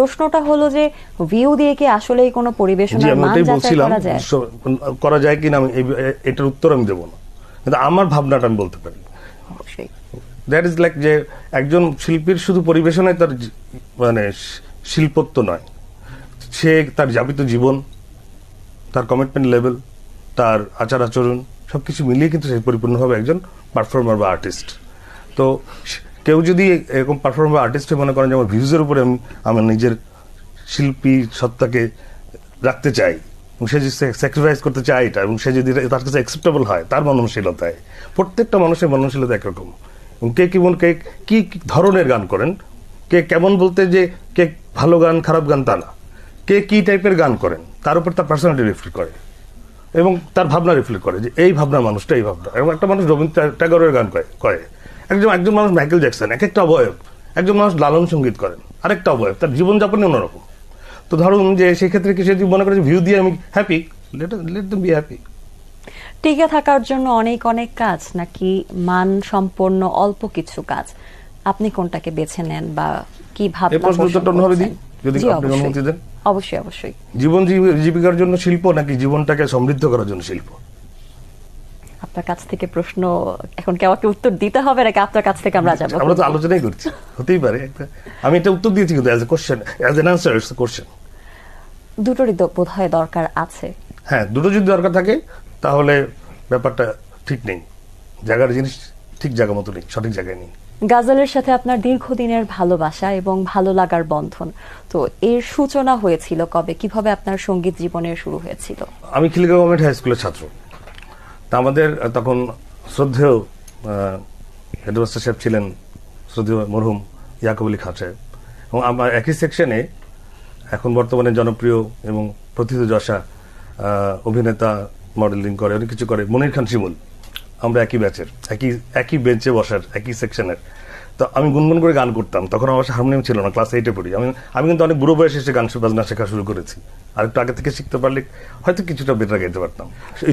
প্রশ্নটা হলো যে ভিউ দিয়ে কি আসলেই কোনো পরিবেশনার মান যাচাই করা যায় কিনা, আমি এটার উত্তর আমি দেব না, কিন্তু আমার ভাবনাটা আমি বলতে পারি। দ্যাট ইজ লাইক যে একজন শিল্পীর শুধু পরিবেশনায় তার মানে শিল্পত্ব নয়, সে তার যাপিত জীবন, তার কমিটমেন্ট লেভেল, তার আচার আচরণ সবকিছু মিলিয়ে কিন্তু সে পরিপূর্ণভাবে একজন পারফর্মার বা আর্টিস্ট। তো কেউ যদি এরকম পারফর্মার বা আর্টিস্ট মনে করেন যে আমার ভিউজের উপরে আমি আমার নিজের শিল্পী সত্তাকে রাখতে চাই, এবং সে যদি স্যাক্রিফাইস করতে চায় এটা, এবং সে যদি তার কাছে অ্যাকসেপ্টেবল হয় তার মননশীলতায়, প্রত্যেকটা মানুষের মননশীলতা একরকম, এবং কে কি ধরনের গান করেন, কে কেমন বলতে যে কে ভালো গান খারাপ গান তা না, কে কি টাইপের গান করেন তার উপর তার পার্সোনালিটি রিফ্লেক্ট করে এবং তার ভাবনা রিফ্লেক্ট করে, যে এই ভাবনার মানুষটা এই ভাবনা। এবং একটা মানুষ রবীন্দ্র ট্যাগরের গান করে, একজন মানুষ মাইকেল জ্যাকসন, এক একটা অবয়ব। একজন মানুষ লালন সঙ্গীত করেন, আরেকটা অবয়ব, তার জীবনযাপনে অন্যরকম। তো ধরুন যে সেই ক্ষেত্রে কি সে যদি মনে করে ভিউ দিয়ে আমি happy, let them be happy. টিকে থাকার জন্য অনেক অনেক কাজ নাকি মান সম্পন্ন অল্প কিছু কাজ, আপনি কোনটাকে বেছে নেন বা কি ভাবছেন? যদি আপনি অনুমতি দেন। অবশ্যই অবশ্যই। জীবন জীবিকার জন্য শিল্প নাকি জীবনটাকে সমৃদ্ধ করার জন্য শিল্প? আপনার কাছ থেকে প্রশ্ন এখন কি আমাকে উত্তর দিতে হবে নাকি আপনার কাছ থেকে আমরা যাবো? আমরা তো আলোচনাই করছি, হতেই পারে আমি এটা উত্তর দিয়েছি, কিন্তু as a question, as an answer it's a question. দুটোরই বোধহয় দরকার আছে। হ্যাঁ, দুটো যদি দরকার থাকে তাহলে ব্যাপারটা ঠিক নেই, জায়গার জিনিস ঠিক জায়গা মতো নেই, সঠিক জায়গায় নেই। গাজলের সাথে আপনার দীর্ঘদিনের ভালোবাসা এবং ভালো লাগার বন্ধন, তো এর সূচনা হয়েছিল কবে, কিভাবে আপনার সঙ্গীত জীবনের শুরু হয়েছিল? আমি খিলগাঁও গভর্নমেন্ট হাই স্কুলের ছাত্র। তা আমাদের তখন শ্রদ্ধেয় হেডমাস্টার সাহেব ছিলেন শ্রদ্ধেয় মরহুম ইয়াকুব আলী খান সাহেব, এবং আমার একই সেকশনে এখন বর্তমানে জনপ্রিয় এবং প্রথিতযশা অভিনেতা, মডেলিং করে, অনেক কিছু করে, মনির খান শিমুল। আমরা একই ব্যাচের, একই বেঞ্চে বসার, একই সেকশনের। তো আমি গুনগুন করে গান করতাম, তখন আমার হারমোনিয়াম ছিল না, ক্লাস 8-এ পড়ি। আমি কিন্তু অনেক বুড়ো বয়সে এসে গান বাজনা শেখা শুরু করেছি, আর একটু আগে থেকে শিখতে পারলে হয়তো কিছুটা বেটার গাইতে পারতাম।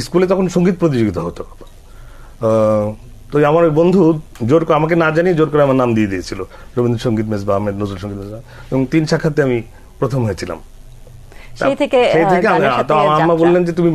স্কুলে তখন সঙ্গীত প্রতিযোগিতা হতো, তো আমার ওই বন্ধু জোর করে আমাকে না জানিয়ে জোর করে আমার নাম দিয়ে দিয়েছিল রবীন্দ্রসঙ্গীত মেজবা আহমেদ, নজরুল সঙ্গীত মেজবা, এবং 3 শাখাতে আমি প্রথম হয়েছিলাম। সেই থেকে আম্মা বললেন যে তুমি